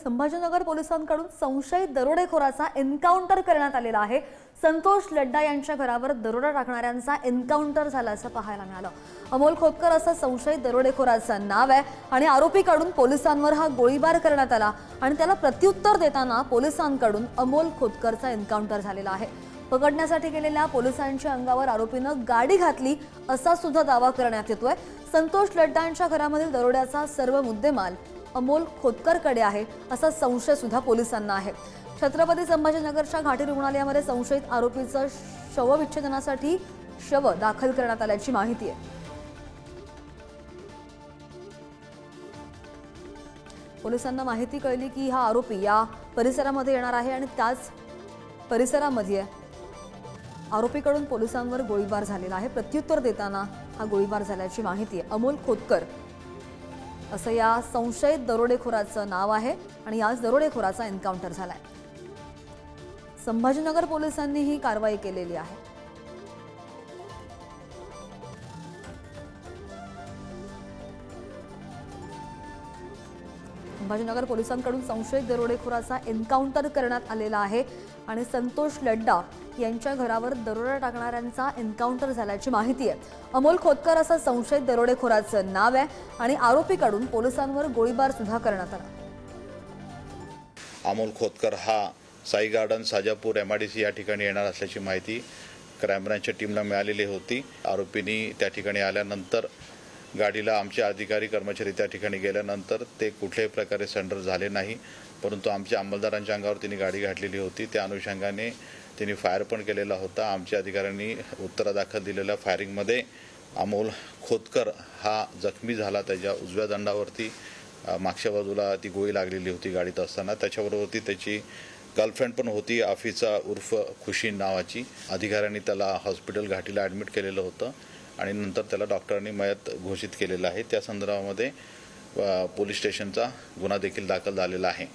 संभाजीनगर पोलिसांकडून संशयित दरोडेखोराचा एन्काउंटर करण्यात आलेला आहे। संतोष लड्डा यांच्या घरावर दरोडा टाकणाऱ्यांचा एन्काउंटर झाल्याचं पाहायला मिळालं। अमोल खोतकर असं संशयित दरोडेखोराचं नाव आहे आणि आरोपीकडून पोलिसांवर हा गोळीबार करण्यात आला आणि त्याला प्रत्युत्तर देताना पोलिसांकडून अमोल खोतकरचा एन्काउंटर झालेला आहे। पकडण्यासाठी गेलेल्या पोलिसांच्या अंगावर आरोपीनं गाडी घातली असा सुद्धा दावा करण्यात येतोय। संतोष लड्डा यांच्या घरामधील दरोड्याचा सर्व मुद्देमाल अमोल खोतकरकडे आहे असा संशय सुद्धा पोलिसांना आहे। छत्रपती संभाजीनगरच्या घाटी रुग्णालयामध्ये संशयित आरोपीचं शवविच्छेदनासाठी शव दाखल करण्यात आल्याची माहिती आहे। पोलिसांना माहिती कळली की हा आरोपी या परिसरामध्ये येणार आहे आणि त्याच परिसरामध्ये आरोपीकडून पोलिसांवर गोळीबार झालेला आहे। प्रत्युत्तर देताना हा गोळीबार झाल्याची माहिती आहे। अमोल खोतकर असं या संशयित दरोडेखोराचं नाव आहे आणि याच दरोडेखोराचा एन्काउंटर झालाय। संभाजीनगर पोलिसांनी ही कारवाई केलेली आहे। संभाजीनगर पोलिसांकडून संशयित दरोडेखोराचा एन्काउंटर करण्यात आलेला आहे आणि संतोष लड्डा यांच्या घरावर दरोडा टाकणाऱ्यांचा एन्काउंटर झाल्याची माहिती आहे। अमोल खोतकर असं संशयित दरोडेखोराचं नाव आहे आणि आरोपीकडून पोलिसांवर गोळीबार सुद्धा करण्यात आला। अमोल खोतकर हा साई गार्डन साजापूर MIDC या ठिकाणी येणार असल्याची माहिती क्राईम ब्रांचच्या टीमला मिळालेली होती। आरोपींनी त्या ठिकाणी आल्यानंतर गाडीला आमचे अधिकारी कर्मचारी त्या ठिकाणी गेल्यानंतर ते कुठल्याही प्रकारे सरेंडर झाले नाही, परंतु आमच्या अंमलदारांच्या अंगावर त्यांनी गाडी घातलेली होती। त्या अनुषंगाने त्यांनी फायर पण केलेला होता। आमच्या अधिकाऱ्यांनी उत्तरादाखल दिलेल्या फायरिंगमध्ये अमोल खोतकर हा जखमी झाला। त्याच्या उजव्या दंडावरती मागच्या बाजूला ती गोळी लागलेली होती गाडीत असताना। त्याच्याबरोबरती त्याची गर्लफ्रेंड पण होती, आफिसा उर्फ खुशी नावाची। अधिकाऱ्यांनी त्याला हॉस्पिटल घाटीला ॲडमिट केलेलं होतं आणि नंतर त्याला डॉक्टरांनी मयत घोषित केलेलं आहे। त्या संदर्भामध्ये पोलीस स्टेशनचा गुन्हा देखील दाखल झालेला आहे।